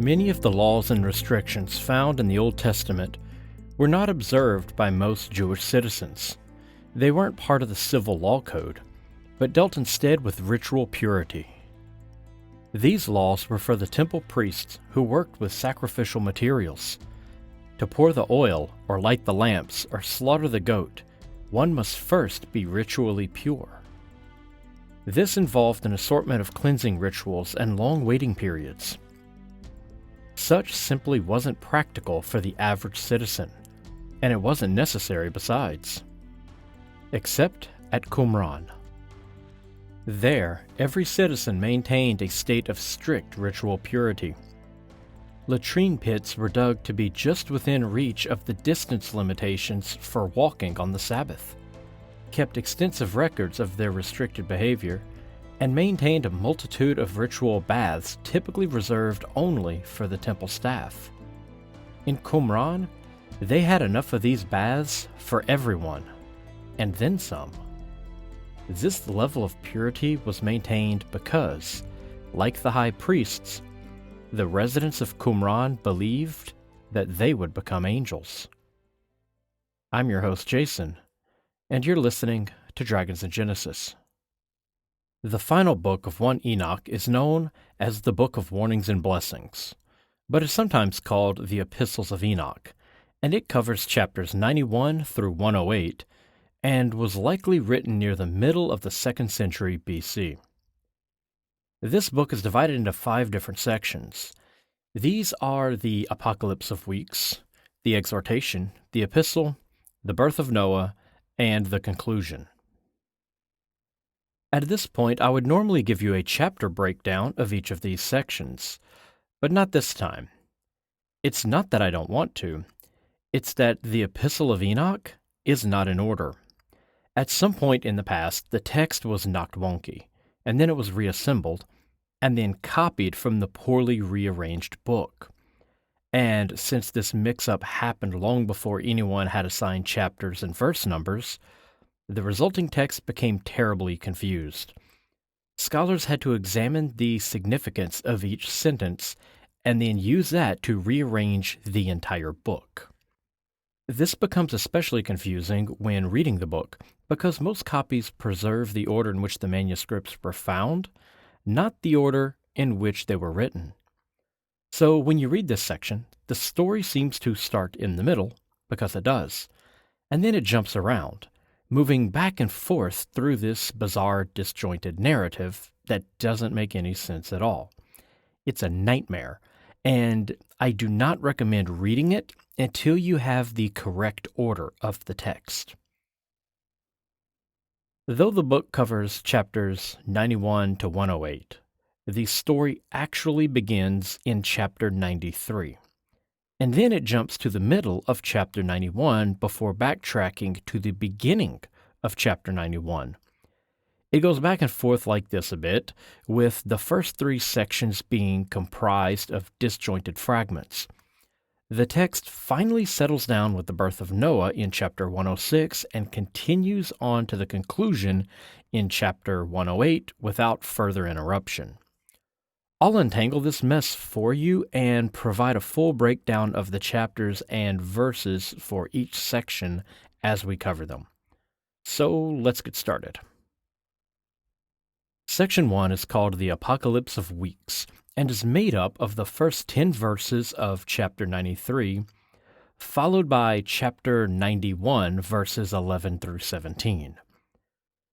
Many of the laws and restrictions found in the Old Testament were not observed by most Jewish citizens. They weren't part of the civil law code, but dealt instead with ritual purity. These laws were for the temple priests who worked with sacrificial materials. To pour the oil, or light the lamps, or slaughter the goat, one must first be ritually pure. This involved an assortment of cleansing rituals and long waiting periods. Such simply wasn't practical for the average citizen, and it wasn't necessary besides. Except at Qumran. There, every citizen maintained a state of strict ritual purity. Latrine pits were dug to be just within reach of the distance limitations for walking on the Sabbath, kept extensive records of their restricted behavior, and maintained a multitude of ritual baths typically reserved only for the temple staff. In Qumran, they had enough of these baths for everyone, and then some. This level of purity was maintained because, like the high priests, the residents of Qumran believed that they would become angels. I'm your host, Jason, and you're listening to Dragons in Genesis. The final book of 1 Enoch is known as the Book of Warnings and Blessings, but is sometimes called the Epistles of Enoch, and it covers chapters 91 through 108, and was likely written near the middle of the 2nd century BC. This book is divided into 5 different sections. These are the Apocalypse of Weeks, the Exhortation, the Epistle, the Birth of Noah, and the Conclusion. At this point, I would normally give you a chapter breakdown of each of these sections, but not this time. It's not that I don't want to, it's that the Epistle of Enoch is not in order. At some point in the past, the text was knocked wonky, and then it was reassembled, and then copied from the poorly rearranged book. And since this mix-up happened long before anyone had assigned chapters and verse numbers, the resulting text became terribly confused. Scholars had to examine the significance of each sentence and then use that to rearrange the entire book. This becomes especially confusing when reading the book, because most copies preserve the order in which the manuscripts were found, not the order in which they were written. So when you read this section, the story seems to start in the middle, because it does, and then it jumps around, moving back and forth through this bizarre, disjointed narrative that doesn't make any sense at all. It's a nightmare, and I do not recommend reading it until you have the correct order of the text. Though the book covers chapters 91 to 108, the story actually begins in chapter 93. And then it jumps to the middle of chapter 91 before backtracking to the beginning of chapter 91. It goes back and forth like this a bit, with the first 3 sections being comprised of disjointed fragments. The text finally settles down with the birth of Noah in chapter 106 and continues on to the conclusion in chapter 108 without further interruption. I'll untangle this mess for you and provide a full breakdown of the chapters and verses for each section as we cover them. So let's get started. Section 1 is called the Apocalypse of Weeks and is made up of the first 10 verses of chapter 93, followed by chapter 91, verses 11 through 17.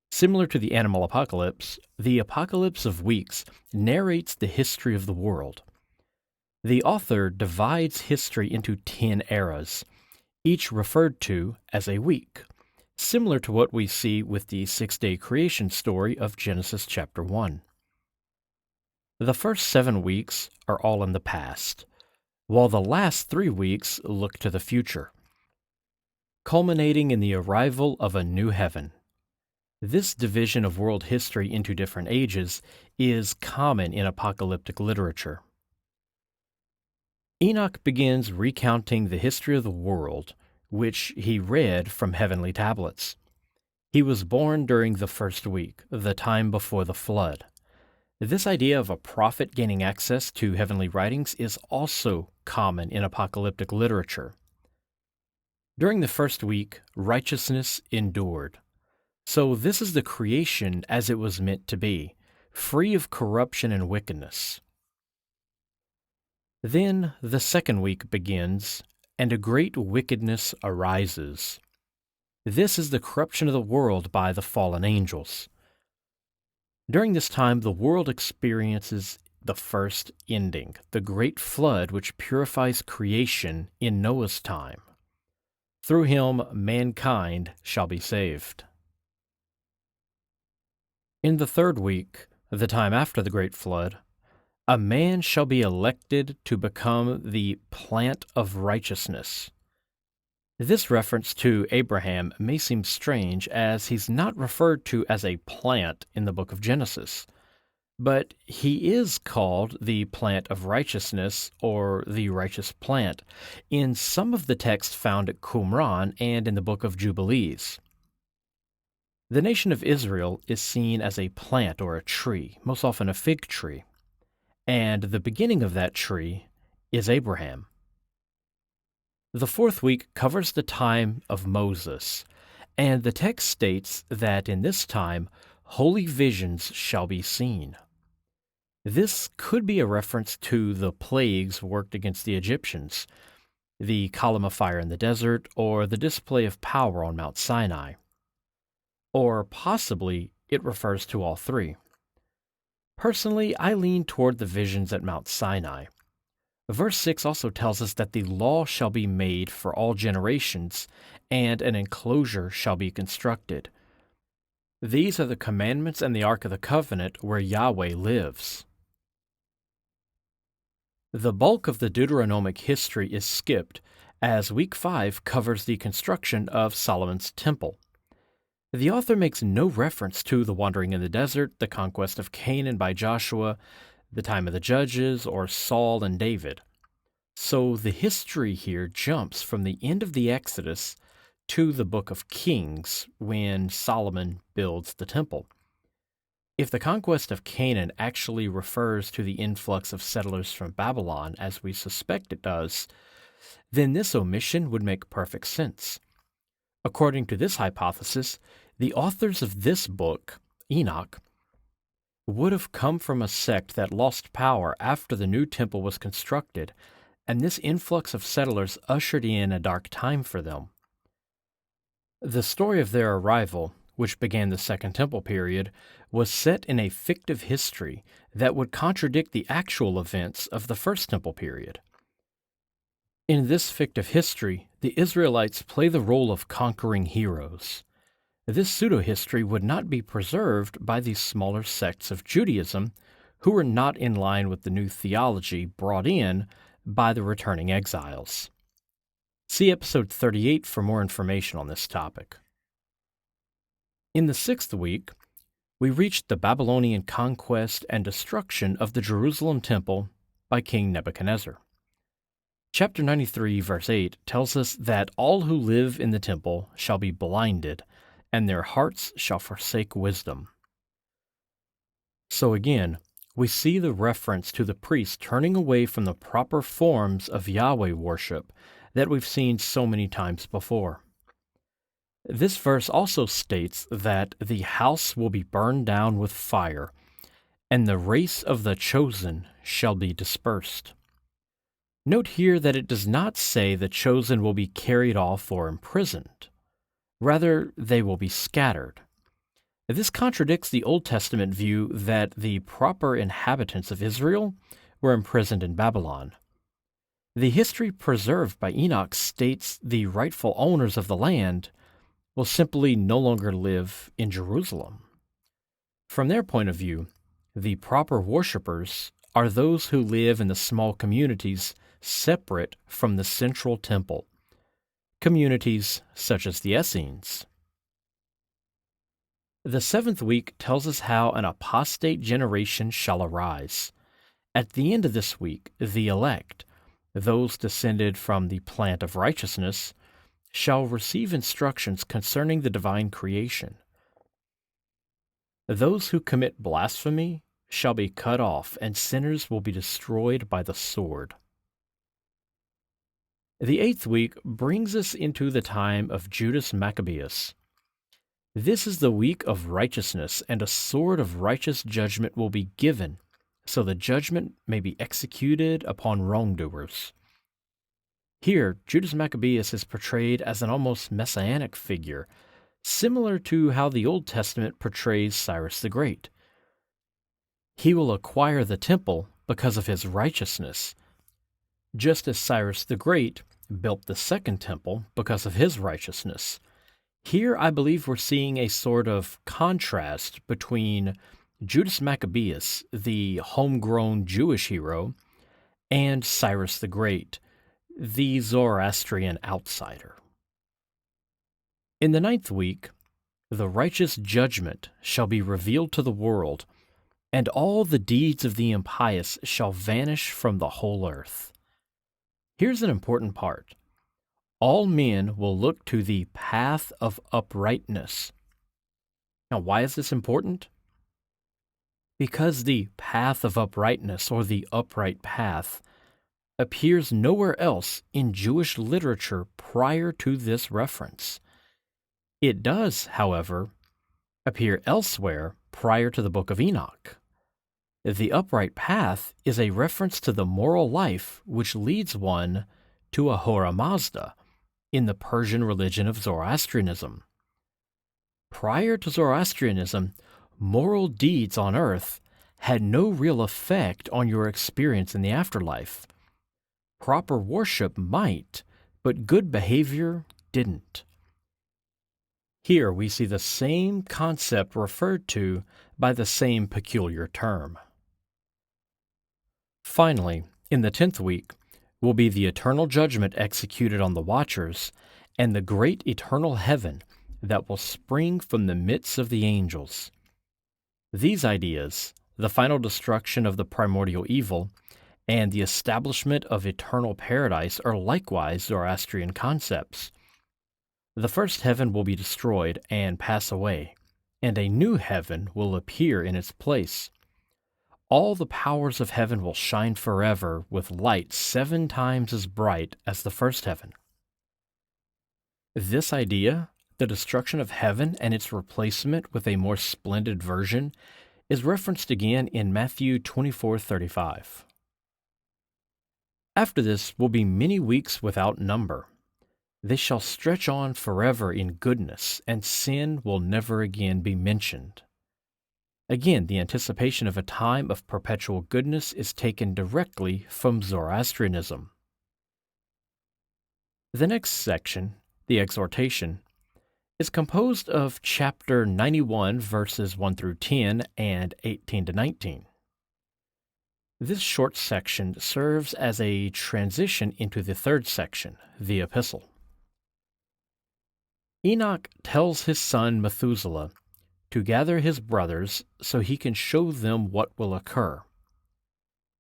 Similar to the animal apocalypse, the Apocalypse of Weeks narrates the history of the world. The author divides history into 10 eras, each referred to as a week, similar to what we see with the 6-day creation story of Genesis chapter 1. The first 7 weeks are all in the past, while the last 3 weeks look to the future, culminating in the arrival of a new heaven. This division of world history into different ages is common in apocalyptic literature. Enoch begins recounting the history of the world, which he read from heavenly tablets. He was born during the first week, the time before the flood. This idea of a prophet gaining access to heavenly writings is also common in apocalyptic literature. During the first week, righteousness endured. So this is the creation as it was meant to be, free of corruption and wickedness. Then the second week begins, and a great wickedness arises. This is the corruption of the world by the fallen angels. During this time, the world experiences the first ending, the great flood which purifies creation in Noah's time. Through him, mankind shall be saved. In the third week, the time after the great flood, a man shall be elected to become the plant of righteousness. This reference to Abraham may seem strange, as he's not referred to as a plant in the book of Genesis, but he is called the plant of righteousness or the righteous plant in some of the texts found at Qumran and in the book of Jubilees. The nation of Israel is seen as a plant or a tree, most often a fig tree, and the beginning of that tree is Abraham. The fourth week covers the time of Moses, and the text states that in this time holy visions shall be seen. This could be a reference to the plagues worked against the Egyptians, the column of fire in the desert, or the display of power on Mount Sinai. Or possibly it refers to all three. Personally, I lean toward the visions at Mount Sinai. Verse 6 also tells us that the law shall be made for all generations, and an enclosure shall be constructed. These are the commandments and the Ark of the Covenant where Yahweh lives. The bulk of the Deuteronomic history is skipped, as week 5 covers the construction of Solomon's temple. The author makes no reference to the wandering in the desert, the conquest of Canaan by Joshua, the time of the judges, or Saul and David. So the history here jumps from the end of the Exodus to the Book of Kings when Solomon builds the temple. If the conquest of Canaan actually refers to the influx of settlers from Babylon, as we suspect it does, then this omission would make perfect sense. According to this hypothesis, the authors of this book, Enoch, would have come from a sect that lost power after the new temple was constructed, and this influx of settlers ushered in a dark time for them. The story of their arrival, which began the Second Temple period, was set in a fictive history that would contradict the actual events of the First Temple period. In this fictive history, the Israelites play the role of conquering heroes. This pseudo-history would not be preserved by these smaller sects of Judaism, who were not in line with the new theology brought in by the returning exiles. See episode 38 for more information on this topic. In the sixth week, we reached the Babylonian conquest and destruction of the Jerusalem temple by King Nebuchadnezzar. Chapter 93, verse 8 tells us that all who live in the temple shall be blinded, and their hearts shall forsake wisdom. So again, we see the reference to the priests turning away from the proper forms of Yahweh worship that we've seen so many times before. This verse also states that the house will be burned down with fire, and the race of the chosen shall be dispersed. Note here that it does not say the chosen will be carried off or imprisoned. Rather, they will be scattered. This contradicts the Old Testament view that the proper inhabitants of Israel were imprisoned in Babylon. The history preserved by Enoch states the rightful owners of the land will simply no longer live in Jerusalem. From their point of view, the proper worshippers are those who live in the small communities separate from the central temple, communities such as the Essenes. The seventh week tells us how an apostate generation shall arise. At the end of this week, the elect, those descended from the plant of righteousness, shall receive instructions concerning the divine creation. Those who commit blasphemy shall be cut off, and sinners will be destroyed by the sword. The 8th week brings us into the time of Judas Maccabeus. This is the week of righteousness, and a sword of righteous judgment will be given, so the judgment may be executed upon wrongdoers. Here, Judas Maccabeus is portrayed as an almost messianic figure, similar to how the Old Testament portrays Cyrus the Great. He will acquire the temple because of his righteousness, just as Cyrus the Great built the second temple because of his righteousness. Here, I believe we're seeing a sort of contrast between Judas Maccabeus, the homegrown Jewish hero, and Cyrus the Great, the Zoroastrian outsider. In the 9th week, the righteous judgment shall be revealed to the world, and all the deeds of the impious shall vanish from the whole earth. Here's an important part. All men will look to the path of uprightness. Now, why is this important? Because the path of uprightness, or the upright path, appears nowhere else in Jewish literature prior to this reference. It does, however, appear elsewhere prior to the Book of Enoch. The upright path is a reference to the moral life which leads one to Ahura Mazda in the Persian religion of Zoroastrianism. Prior to Zoroastrianism, moral deeds on earth had no real effect on your experience in the afterlife. Proper worship might, but good behavior didn't. Here we see the same concept referred to by the same peculiar term. Finally, in the 10th week, will be the eternal judgment executed on the watchers, and the great eternal heaven that will spring from the midst of the angels. These ideas, the final destruction of the primordial evil, and the establishment of eternal paradise, are likewise Zoroastrian concepts. The first heaven will be destroyed and pass away, and a new heaven will appear in its place. All the powers of heaven will shine forever with light 7 times as bright as the first heaven. This idea, the destruction of heaven and its replacement with a more splendid version, is referenced again in Matthew 24:35. After this will be many weeks without number. They shall stretch on forever in goodness, and sin will never again be mentioned. Again, the anticipation of a time of perpetual goodness is taken directly from Zoroastrianism. The next section, the exhortation, is composed of chapter 91, verses 1 through 10 and 18 to 19. This short section serves as a transition into the 3rd section, the epistle. Enoch tells his son Methuselah to gather his brothers so he can show them what will occur.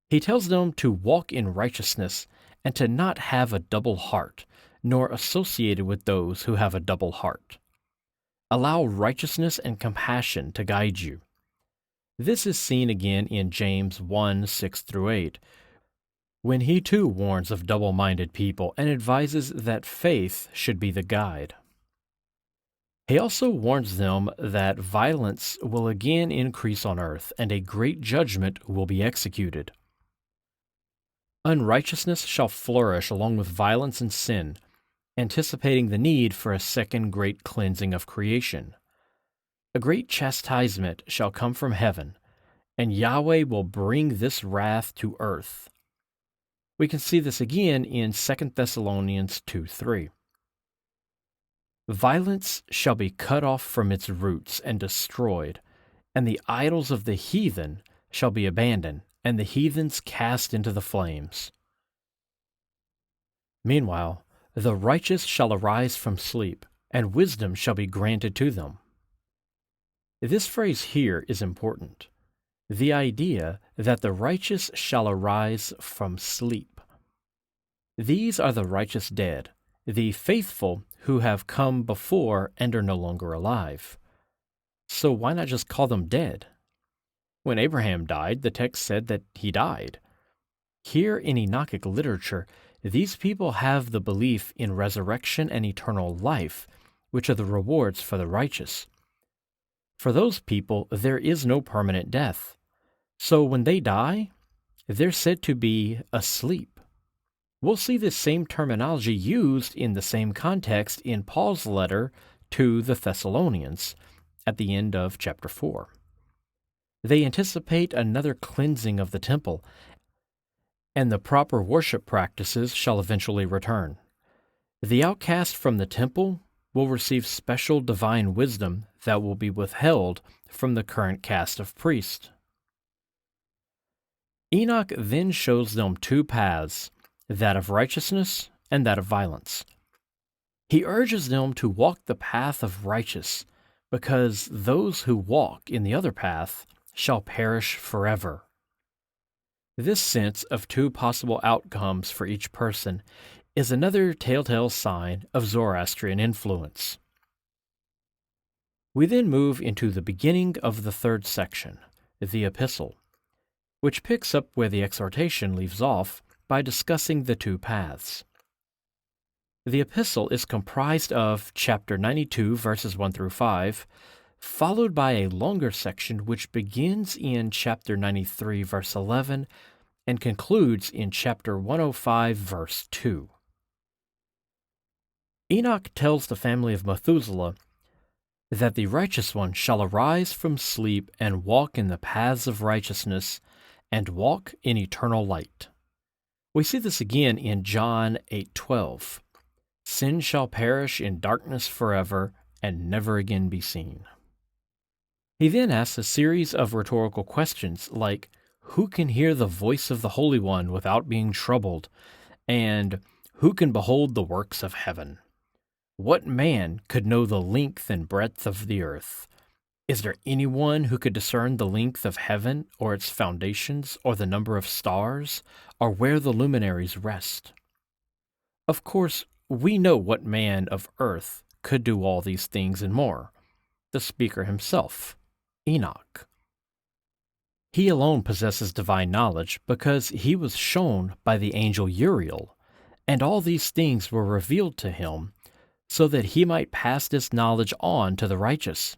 He tells them to walk in righteousness and to not have a double heart, nor associated with those who have a double heart. Allow righteousness and compassion to guide you. This is seen again in James 1:6 through 8, when he too warns of double-minded people and advises that faith should be the guide. He also warns them that violence will again increase on earth, and a great judgment will be executed. Unrighteousness shall flourish along with violence and sin, anticipating the need for a second great cleansing of creation. A great chastisement shall come from heaven, and Yahweh will bring this wrath to earth. We can see this again in 2 Thessalonians 2:3. Violence shall be cut off from its roots and destroyed, and the idols of the heathen shall be abandoned, and the heathens cast into the flames. Meanwhile, the righteous shall arise from sleep, and wisdom shall be granted to them. This phrase here is important. The idea that the righteous shall arise from sleep. These are the righteous dead, the faithful who have come before and are no longer alive. So why not just call them dead? When Abraham died, the text said that he died. Here in Enochic literature, these people have the belief in resurrection and eternal life, which are the rewards for the righteous. For those people, there is no permanent death. So when they die, they're said to be asleep. We'll see this same terminology used in the same context in Paul's letter to the Thessalonians at the end of chapter 4. They anticipate another cleansing of the temple, and the proper worship practices shall eventually return. The outcast from the temple will receive special divine wisdom that will be withheld from the current caste of priests. Enoch then shows them two paths, that of righteousness and that of violence. He urges them to walk the path of righteous, because those who walk in the other path shall perish forever. This sense of two possible outcomes for each person is another telltale sign of Zoroastrian influence. We then move into the beginning of the third section, the epistle, which picks up where the exhortation leaves off by discussing the two paths. The epistle is comprised of chapter 92, verses 1 through 5, followed by a longer section which begins in chapter 93, verse 11, and concludes in chapter 105, verse 2. Enoch tells the family of Methuselah that the righteous one shall arise from sleep and walk in the paths of righteousness and walk in eternal light. We see this again in John 8:12. Sin shall perish in darkness forever and never again be seen. He then asks a series of rhetorical questions like, who can hear the voice of the Holy One without being troubled? And who can behold the works of heaven? What man could know the length and breadth of the earth? Is there anyone who could discern the length of heaven, or its foundations, or the number of stars, or where the luminaries rest? Of course, we know what man of earth could do all these things and more. The speaker himself, Enoch. He alone possesses divine knowledge because he was shown by the angel Uriel, and all these things were revealed to him so that he might pass this knowledge on to the righteous.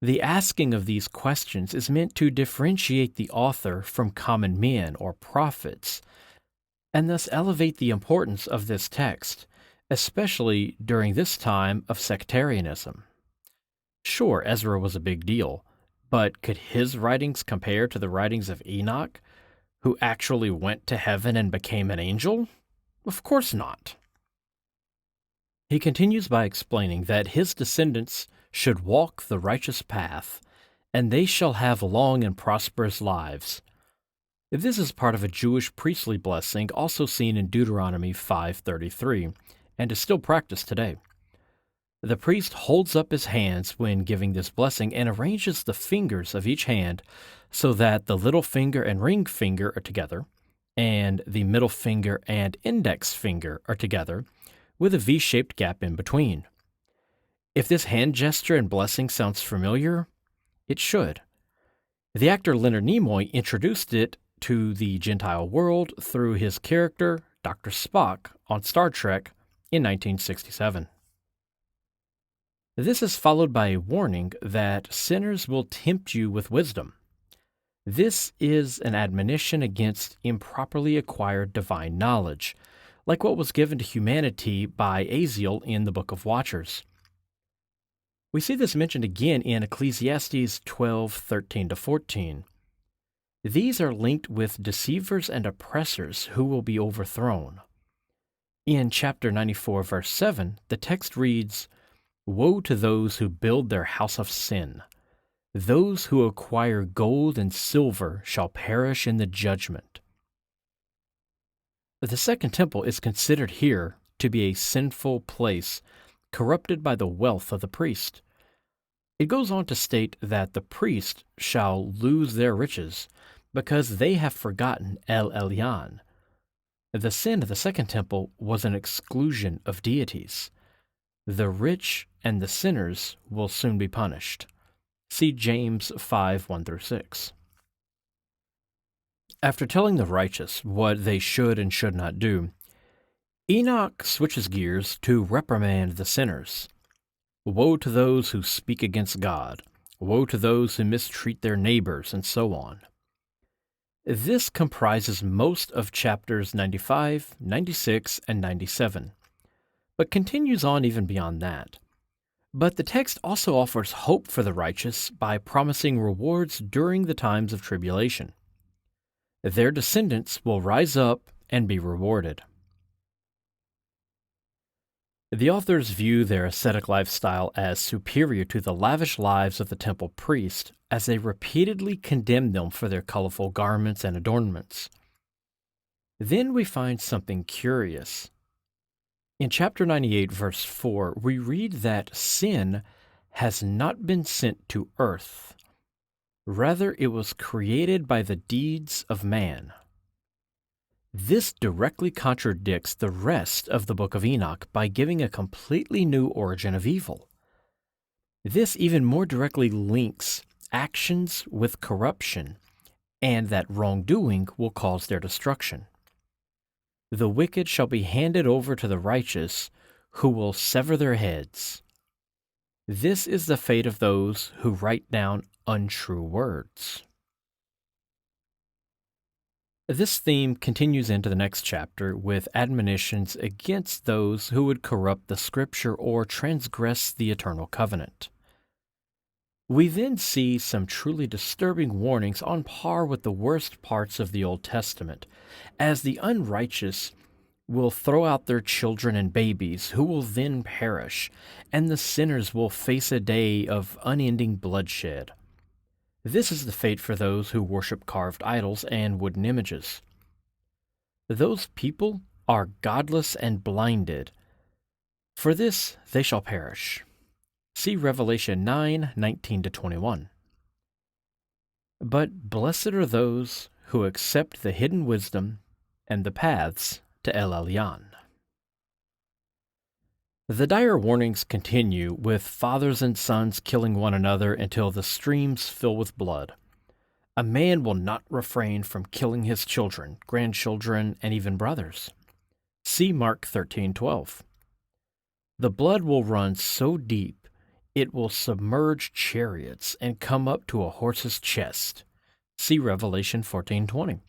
The asking of these questions is meant to differentiate the author from common men or prophets, and thus elevate the importance of this text, especially during this time of sectarianism. Sure, Ezra was a big deal, but could his writings compare to the writings of Enoch, who actually went to heaven and became an angel? Of course not. He continues by explaining that his descendants should walk the righteous path, and they shall have long and prosperous lives. This is part of a Jewish priestly blessing also seen in Deuteronomy 5:33, and is still practiced today. The priest holds up his hands when giving this blessing and arranges the fingers of each hand so that the little finger and ring finger are together, and the middle finger and index finger are together, with a V-shaped gap in between. If this hand gesture and blessing sounds familiar, it should. The actor Leonard Nimoy introduced it to the Gentile world through his character, Dr. Spock, on Star Trek in 1967. This is followed by a warning that sinners will tempt you with wisdom. This is an admonition against improperly acquired divine knowledge, like what was given to humanity by Aziel in the Book of Watchers. We see this mentioned again in Ecclesiastes 12:13-14. These are linked with deceivers and oppressors who will be overthrown. In chapter 94, verse 7, the text reads, "Woe to those who build their house of sin. Those who acquire gold and silver shall perish in the judgment." The second temple is considered here to be a sinful place, corrupted by the wealth of the priest. It goes on to state that the priest shall lose their riches because they have forgotten El Elyon. The sin of the second temple was an exclusion of deities. The rich and the sinners will soon be punished. See James 5, 1-6. After telling the righteous what they should and should not do, Enoch switches gears to reprimand the sinners. Woe to those who speak against God. Woe to those who mistreat their neighbors, and so on. This comprises most of chapters 95, 96, and 97, but continues on even beyond that. But the text also offers hope for the righteous by promising rewards during the times of tribulation. Their descendants will rise up and be rewarded. The authors view their ascetic lifestyle as superior to the lavish lives of the temple priest, as they repeatedly condemn them for their colorful garments and adornments. Then we find something curious. In chapter 98, verse 4, we read that sin has not been sent to earth. Rather, it was created by the deeds of man. This directly contradicts the rest of the Book of Enoch by giving a completely new origin of evil. This even more directly links actions with corruption, and that wrongdoing will cause their destruction. The wicked shall be handed over to the righteous, who will sever their heads. This is the fate of those who write down untrue words. This theme continues into the next chapter with admonitions against those who would corrupt the Scripture or transgress the eternal covenant. We then see some truly disturbing warnings on par with the worst parts of the Old Testament, as the unrighteous will throw out their children and babies, who will then perish, and the sinners will face a day of unending bloodshed. This is the fate for those who worship carved idols and wooden images. Those people are godless and blinded. For this they shall perish. See Revelation 9, 19-21. But blessed are those who accept the hidden wisdom and the paths to El Elyon. The dire warnings continue, with fathers and sons killing one another until the streams fill with blood. A man will not refrain from killing his children, grandchildren, and even brothers. See Mark 13:12. The blood will run so deep it will submerge chariots and come up to a horse's chest. See Revelation 14:20.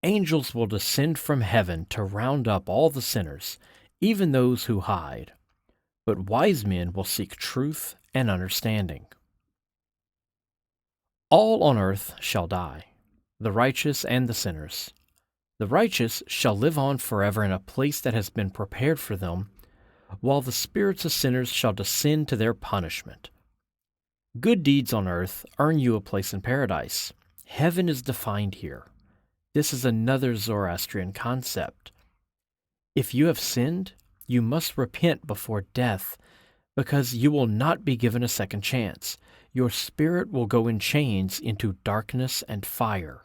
Angels will descend from heaven to round up all the sinners, even those who hide. But wise men will seek truth and understanding. All on earth shall die, the righteous and the sinners. The righteous shall live on forever in a place that has been prepared for them, while the spirits of sinners shall descend to their punishment. Good deeds on earth earn you a place in paradise. Heaven is defined here. This is another Zoroastrian concept. If you have sinned, you must repent before death, because you will not be given a second chance. Your spirit will go in chains into darkness and fire.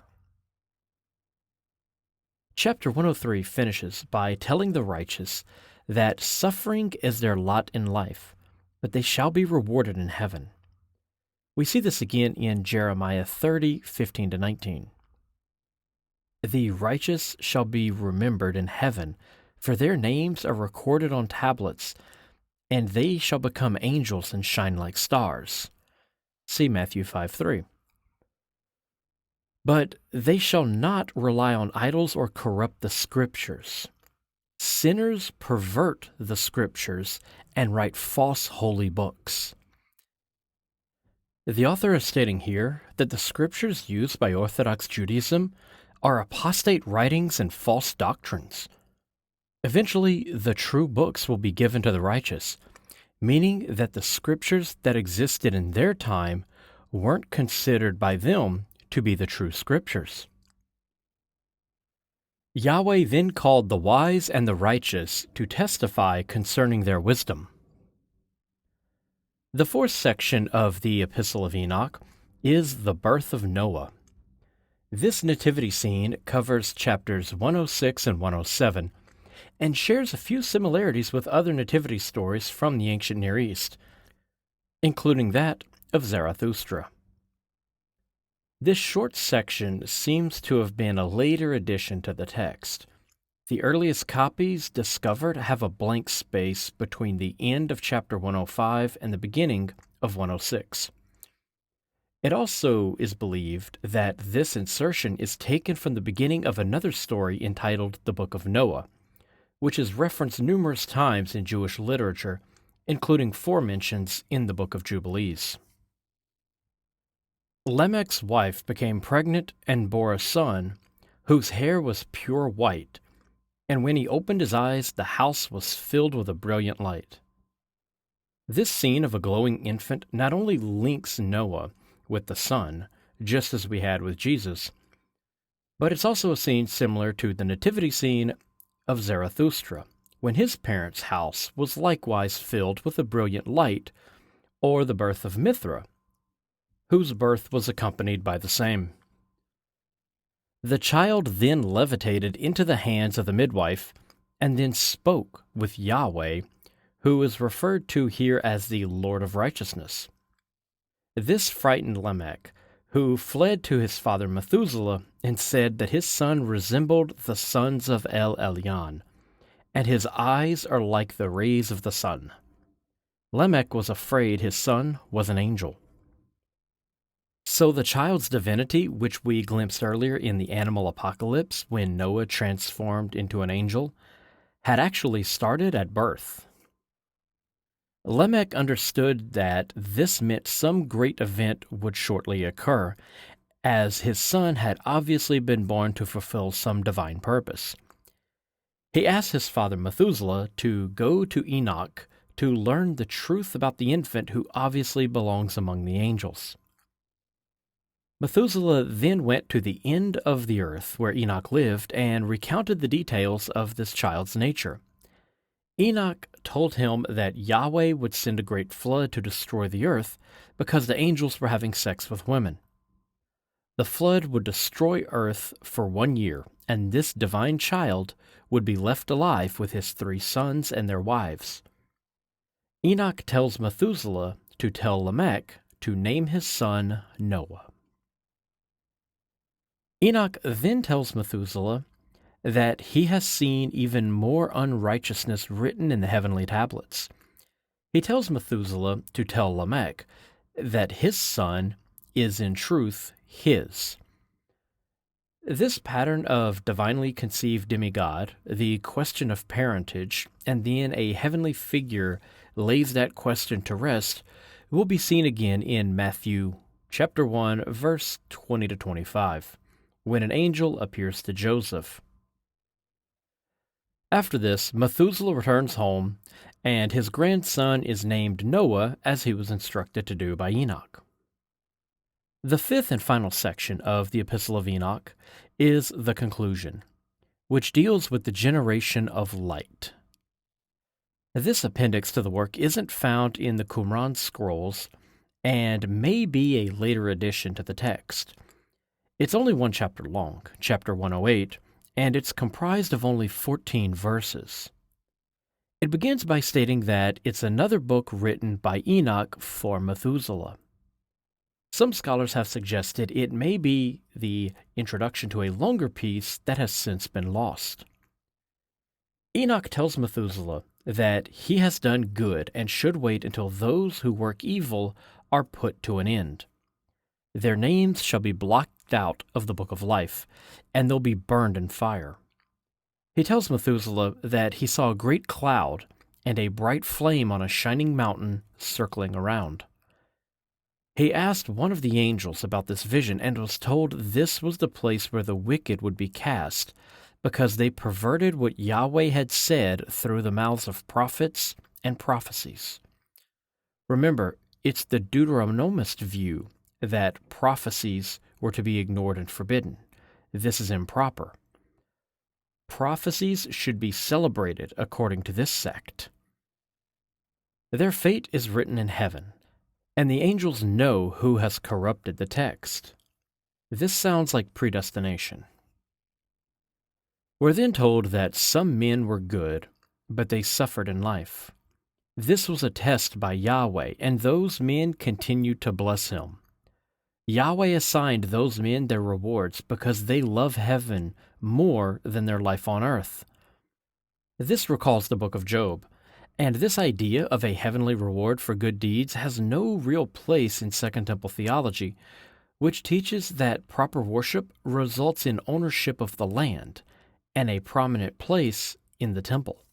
Chapter 103 finishes by telling the righteous that suffering is their lot in life, but they shall be rewarded in heaven. We see this again in Jeremiah 30, 15-19. The righteous shall be remembered in heaven, for their names are recorded on tablets, and they shall become angels and shine like stars. See Matthew 5:3. But they shall not rely on idols or corrupt the Scriptures. Sinners pervert the Scriptures and write false holy books. The author is stating here that the Scriptures used by Orthodox Judaism are apostate writings and false doctrines. Eventually, the true books will be given to the righteous, meaning that the Scriptures that existed in their time weren't considered by them to be the true Scriptures. Yahweh then called the wise and the righteous to testify concerning their wisdom. The fourth section of the Epistle of Enoch is the birth of Noah. This nativity scene covers chapters 106 and 107, and shares a few similarities with other nativity stories from the ancient Near East, including that of Zarathustra. This short section seems to have been a later addition to the text. The earliest copies discovered have a blank space between the end of chapter 105 and the beginning of 106. It also is believed that this insertion is taken from the beginning of another story entitled the Book of Noah, which is referenced numerous times in Jewish literature, including 4 mentions in the Book of Jubilees. Lamech's wife became pregnant and bore a son, whose hair was pure white, and when he opened his eyes, the house was filled with a brilliant light. This scene of a glowing infant not only links Noah with the Son, just as we had with Jesus, but it's also a scene similar to the nativity scene of Zarathustra, when his parents' house was likewise filled with a brilliant light, or the birth of Mithra, whose birth was accompanied by the same. The child then levitated into the hands of the midwife, and then spoke with Yahweh, who is referred to here as the Lord of Righteousness. This frightened Lamech, who fled to his father Methuselah and said that his son resembled the sons of El Elyon, and his eyes are like the rays of the sun. Lamech was afraid his son was an angel. So the child's divinity, which we glimpsed earlier in the animal apocalypse when Noah transformed into an angel, had actually started at birth. Lamech understood that this meant some great event would shortly occur, as his son had obviously been born to fulfill some divine purpose. He asked his father Methuselah to go to Enoch to learn the truth about the infant who obviously belongs among the angels. Methuselah then went to the end of the earth where Enoch lived and recounted the details of this child's nature. Enoch told him that Yahweh would send a great flood to destroy the earth because the angels were having sex with women. The flood would destroy earth for 1 year, and this divine child would be left alive with his 3 sons and their wives. Enoch tells Methuselah to tell Lamech to name his son Noah. Enoch then tells Methuselah that he has seen even more unrighteousness written in the heavenly tablets. He tells Methuselah to tell Lamech that his son is in truth his. This pattern of divinely conceived demigod, the question of parentage, and then a heavenly figure lays that question to rest, will be seen again in Matthew chapter 1, verse 20 to 25, when an angel appears to Joseph. After this, Methuselah returns home, and his grandson is named Noah as he was instructed to do by Enoch. The 5th and final section of the Epistle of Enoch is the conclusion, which deals with the generation of light. This appendix to the work isn't found in the Qumran scrolls and may be a later addition to the text. It's only 1 chapter long, chapter 108, and it's comprised of only 14 verses. It begins by stating that it's another book written by Enoch for Methuselah. Some scholars have suggested it may be the introduction to a longer piece that has since been lost. Enoch tells Methuselah that he has done good and should wait until those who work evil are put to an end. Their names shall be blocked out of the book of life, and they'll be burned in fire. He tells Methuselah that he saw a great cloud and a bright flame on a shining mountain circling around. He asked one of the angels about this vision and was told this was the place where the wicked would be cast, because they perverted what Yahweh had said through the mouths of prophets and prophecies. Remember, it's the Deuteronomist view that prophecies were to be ignored and forbidden. This is improper. Prophecies should be celebrated according to this sect. Their fate is written in heaven, and the angels know who has corrupted the text. This sounds like predestination. We're then told that some men were good, but they suffered in life. This was a test by Yahweh, and those men continued to bless him. Yahweh assigned those men their rewards because they love heaven more than their life on earth. This recalls the book of Job, and this idea of a heavenly reward for good deeds has no real place in Second Temple theology, which teaches that proper worship results in ownership of the land and a prominent place in the temple.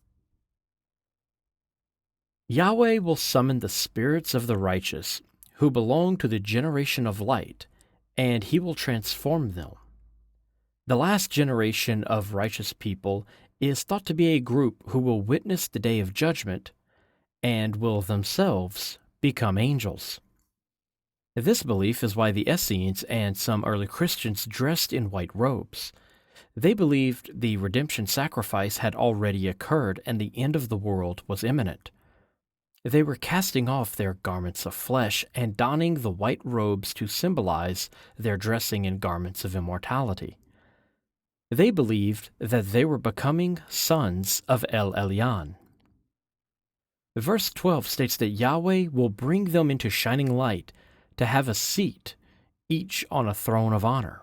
Yahweh will summon the spirits of the righteous who belong to the generation of light, and he will transform them. The last generation of righteous people is thought to be a group who will witness the day of judgment and will themselves become angels. This belief is why the Essenes and some early Christians dressed in white robes. They believed the redemption sacrifice had already occurred and the end of the world was imminent. They were casting off their garments of flesh and donning the white robes to symbolize their dressing in garments of immortality. They believed that they were becoming sons of El Elyon. Verse 12 states that Yahweh will bring them into shining light to have a seat, each on a throne of honor.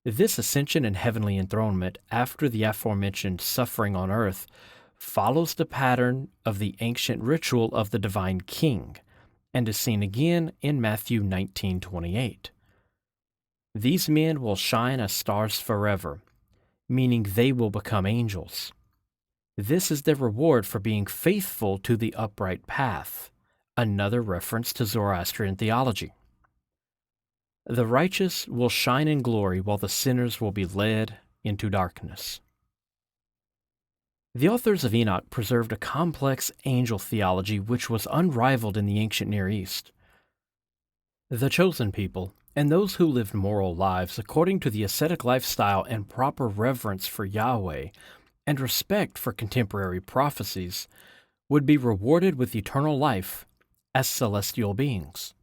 This ascension and heavenly enthronement after the aforementioned suffering on earth follows the pattern of the ancient ritual of the divine king and is seen again in Matthew 19:28. These men will shine as stars forever, meaning they will become angels. This is their reward for being faithful to the upright path, another reference to Zoroastrian theology. The righteous will shine in glory while the sinners will be led into darkness. The authors of Enoch preserved a complex angel theology which was unrivaled in the ancient Near East. The chosen people, and those who lived moral lives according to the ascetic lifestyle and proper reverence for Yahweh and respect for contemporary prophecies, would be rewarded with eternal life as celestial beings.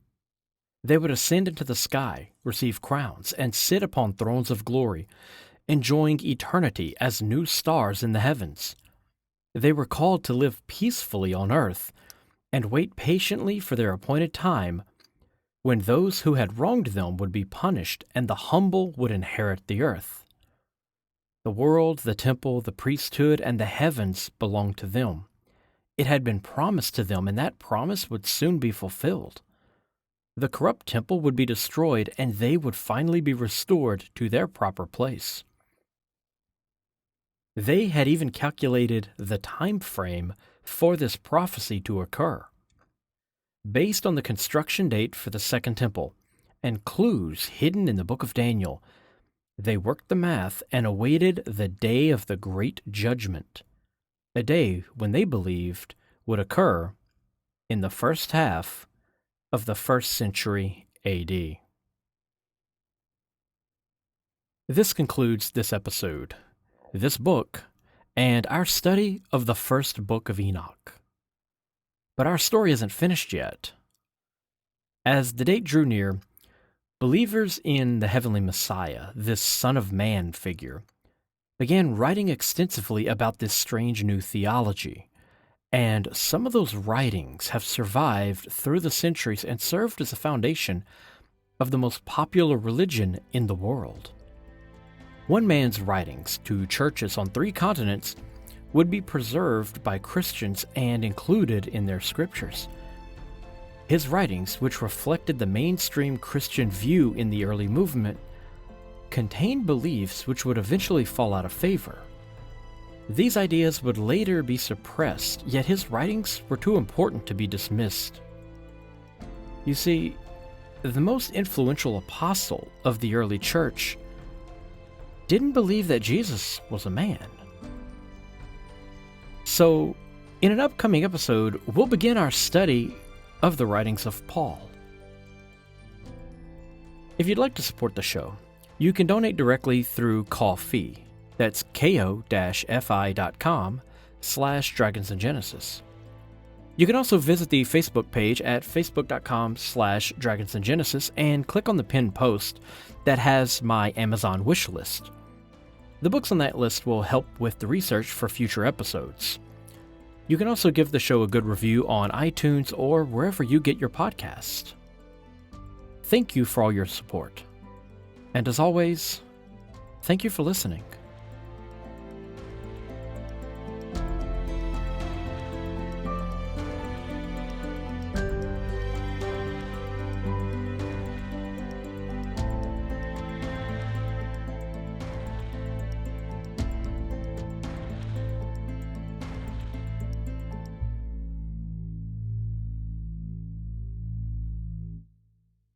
They would ascend into the sky, receive crowns, and sit upon thrones of glory, enjoying eternity as new stars in the heavens. They were called to live peacefully on earth and wait patiently for their appointed time when those who had wronged them would be punished and the humble would inherit the earth. The world, the temple, the priesthood, and the heavens belonged to them. It had been promised to them, and that promise would soon be fulfilled. The corrupt temple would be destroyed, and they would finally be restored to their proper place. They had even calculated the time frame for this prophecy to occur. Based on the construction date for the Second Temple and clues hidden in the Book of Daniel, they worked the math and awaited the day of the Great Judgment, a day when they believed would occur in the first half of the 1st century AD. This concludes this episode, this book, and our study of the first book of Enoch. But our story isn't finished yet. As the date drew near, believers in the heavenly Messiah, this Son of Man figure, began writing extensively about this strange new theology, and some of those writings have survived through the centuries and served as a foundation of the most popular religion in the world. One man's writings to churches on 3 continents would be preserved by Christians and included in their scriptures. His writings, which reflected the mainstream Christian view in the early movement, contained beliefs which would eventually fall out of favor. These ideas would later be suppressed, yet his writings were too important to be dismissed. You see, the most influential apostle of the early church didn't believe that Jesus was a man. So, in an upcoming episode, we'll begin our study of the writings of Paul. If you'd like to support the show, you can donate directly through Ko-fi. That's ko-fi.com/dragonsandgenesis. You can also visit the Facebook page at facebook.com/dragonsandgenesis and click on the pinned post that has my Amazon wish list. The books on that list will help with the research for future episodes. You can also give the show a good review on iTunes or wherever you get your podcasts. Thank you for all your support. And as always, thank you for listening.